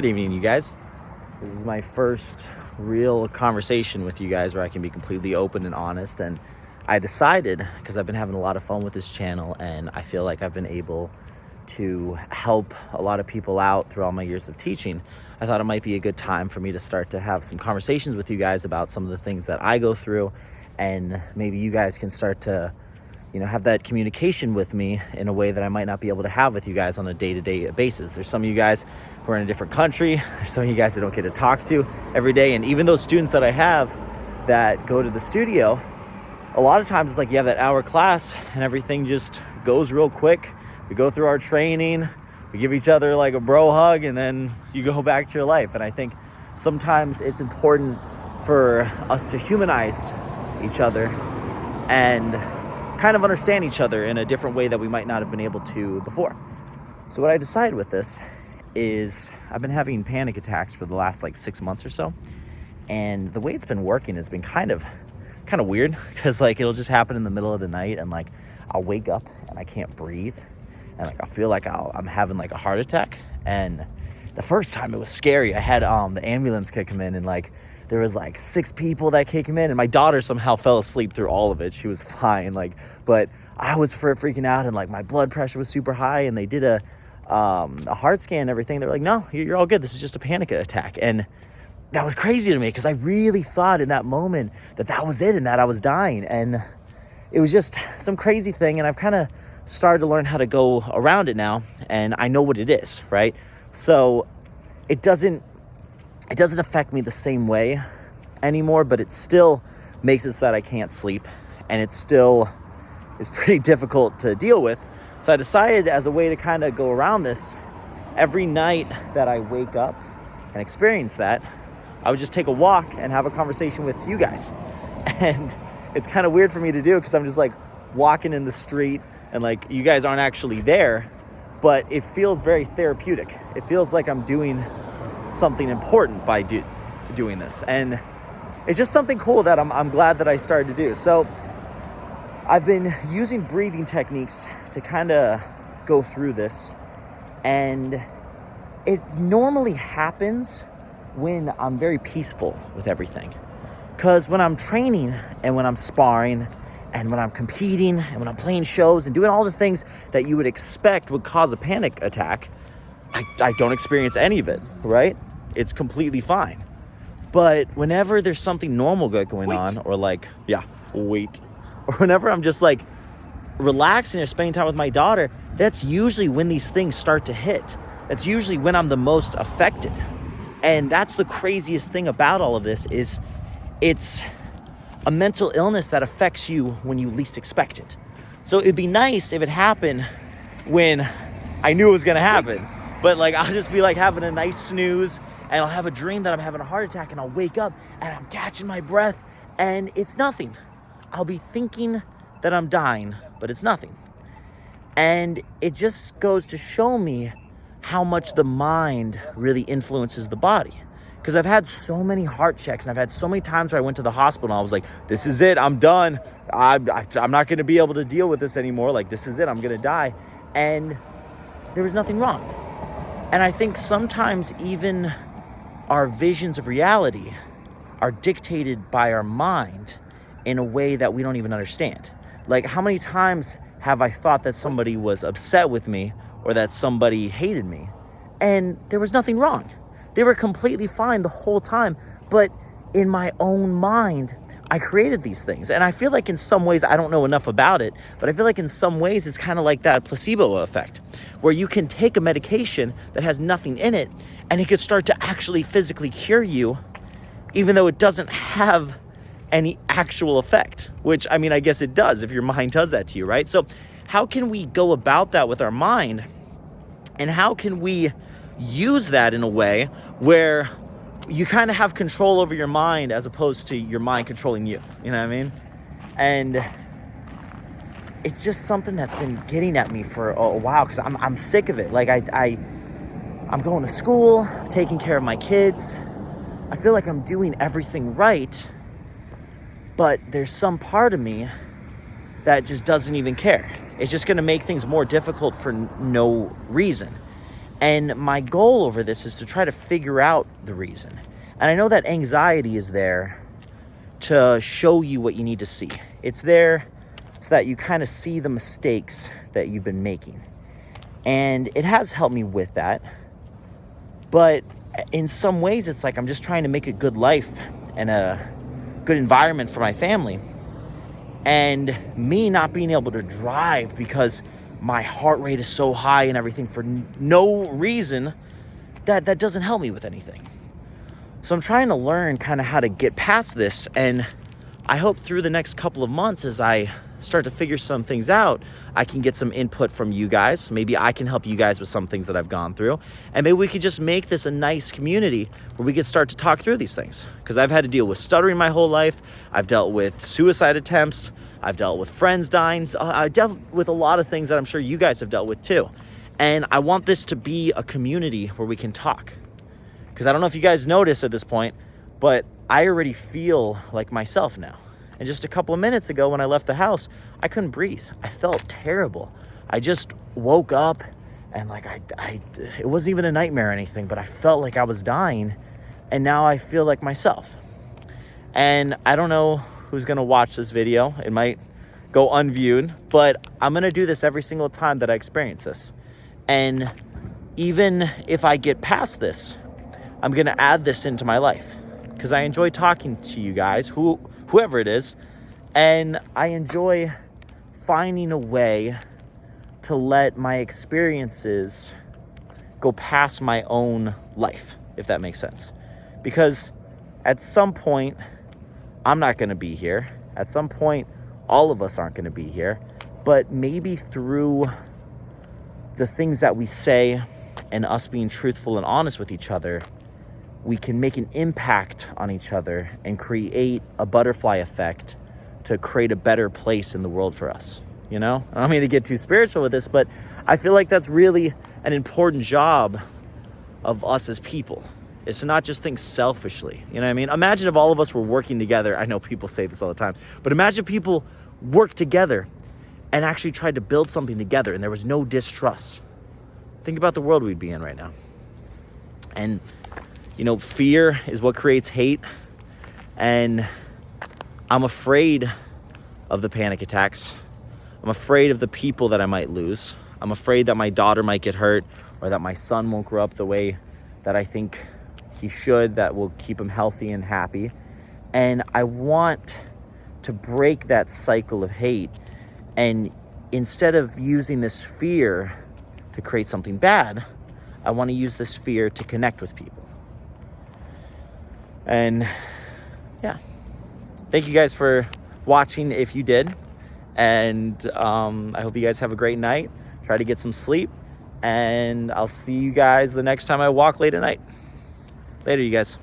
Good evening, you guys. This is my first real conversation with you guys where I can be completely open and honest. And I decided, because I've been having a lot of fun with this channel and I feel like I've been able to help a lot of people out through all my years of teaching, I thought it might be a good time for me to start to have some conversations with you guys about some of the things that I go through, and maybe you guys can start to have that communication with me in a way that I might not be able to have with you guys on a day-to-day basis. There's some of you guys who are in a different country. There's some of you guys I don't get to talk to every day. And even those students that I have that go to the studio, a lot of times it's like you have that hour class and everything just goes real quick. We go through our training, we give each other like a bro hug, and then you go back to your life. And I think sometimes it's important for us to humanize each other and kind of understand each other in a different way that we might not have been able to before. So what I decided with this is I've been having panic attacks for the last 6 months or so. And the way it's been working has been kind of weird, because it'll just happen in the middle of the night and I'll wake up and I can't breathe. And I feel like I'm having a heart attack. And the first time it was scary. I had the ambulance kick him in, and there was 6 people that kicked him in, and my daughter somehow fell asleep through all of it. She was fine, but I was freaking out, and my blood pressure was super high, and they did a heart scan and everything. They're like, no, you're all good. This is just a panic attack. And that was crazy to me, because I really thought in that moment that was it and that I was dying. And it was just some crazy thing, and I've kind of started to learn how to go around it now, and I know what it is, right? So it doesn't affect me the same way anymore, but it still makes it so that I can't sleep, and it still is pretty difficult to deal with. So I decided, as a way to kind of go around this, every night that I wake up and experience that, I would just take a walk and have a conversation with you guys. And it's kind of weird for me to do, because I'm just walking in the street and you guys aren't actually there, but it feels very therapeutic. It feels like I'm doing something important by doing this, and it's just something cool that I'm glad that I started to do. So I've been using breathing techniques to kind of go through this, and it normally happens when I'm very peaceful with everything, because when I'm training and when I'm sparring and when I'm competing and when I'm playing shows and doing all the things that you would expect would cause a panic attack, I don't experience any of it, right? It's completely fine. But whenever there's something normal going on, or or whenever I'm just relaxing or spending time with my daughter, that's usually when these things start to hit. That's usually when I'm the most affected. And that's the craziest thing about all of this, is it's a mental illness that affects you when you least expect it. So it'd be nice if it happened when I knew it was gonna happen. But I'll just be having a nice snooze, and I'll have a dream that I'm having a heart attack, and I'll wake up and I'm catching my breath and it's nothing. I'll be thinking that I'm dying, but it's nothing. And it just goes to show me how much the mind really influences the body. Because I've had so many heart checks, and I've had so many times where I went to the hospital and I was like, this is it, I'm done. I'm not going to be able to deal with this anymore. This is it, I'm going to die. And there was nothing wrong. And I think sometimes even our visions of reality are dictated by our mind in a way that we don't even understand. How many times have I thought that somebody was upset with me, or that somebody hated me, and there was nothing wrong? They were completely fine the whole time, but in my own mind, I created these things. And I feel like in some ways, I don't know enough about it, but I feel like in some ways it's kind of like that placebo effect, where you can take a medication that has nothing in it, and it could start to actually physically cure you, even though it doesn't have any actual effect, which, I guess it does if your mind does that to you, right? So how can we go about that with our mind? And how can we use that in a way where you kind of have control over your mind, as opposed to your mind controlling you? You know what I mean? And it's just something that's been getting at me for a while, because I'm sick of it. I'm going to school, taking care of my kids. I feel like I'm doing everything right, but there's some part of me that just doesn't even care. It's just going to make things more difficult for no reason. And my goal over this is to try to figure out the reason. And I know that anxiety is there to show you what you need to see. It's there so that you kind of see the mistakes that you've been making. And it has helped me with that. But in some ways, it's like I'm just trying to make a good life and a good environment for my family. And me not being able to drive because my heart rate is so high and everything for no reason, that doesn't help me with anything. So I'm trying to learn kind of how to get past this. And I hope through the next couple of months, as I start to figure some things out, I can get some input from you guys. Maybe I can help you guys with some things that I've gone through. And maybe we could just make this a nice community where we could start to talk through these things. Because I've had to deal with stuttering my whole life. I've dealt with suicide attempts. I've dealt with friends dying. I've dealt with a lot of things that I'm sure you guys have dealt with too. And I want this to be a community where we can talk. Because I don't know if you guys noticed at this point, but I already feel like myself now. And just a couple of minutes ago when I left the house, I couldn't breathe. I felt terrible. I just woke up and like it wasn't even a nightmare or anything, but I felt like I was dying. And now I feel like myself. And I don't know who's gonna watch this video. It might go unviewed, but I'm gonna do this every single time that I experience this. And even if I get past this, I'm gonna add this into my life because I enjoy talking to you guys, whoever it is, and I enjoy finding a way to let my experiences go past my own life, if that makes sense. Because at some point, I'm not gonna be here. At some point, all of us aren't gonna be here. But maybe through the things that we say and us being truthful and honest with each other, we can make an impact on each other and create a butterfly effect to create a better place in the world for us. You know, I don't mean to get too spiritual with this, but I feel like that's really an important job of us as people, is to not just think selfishly. You know what I mean? Imagine if all of us were working together. I know people say this all the time, but imagine people worked together and actually tried to build something together and there was no distrust. Think about the world we'd be in right now. And you know, fear is what creates hate. And I'm afraid of the panic attacks. I'm afraid of the people that I might lose. I'm afraid that my daughter might get hurt or that my son won't grow up the way that I think he should, that will keep him healthy and happy. And I want to break that cycle of hate. And instead of using this fear to create something bad, I want to use this fear to connect with people. And yeah, thank you guys for watching if you did. And I hope you guys have a great night. Try to get some sleep. And I'll see you guys the next time I walk late at night. Later, you guys.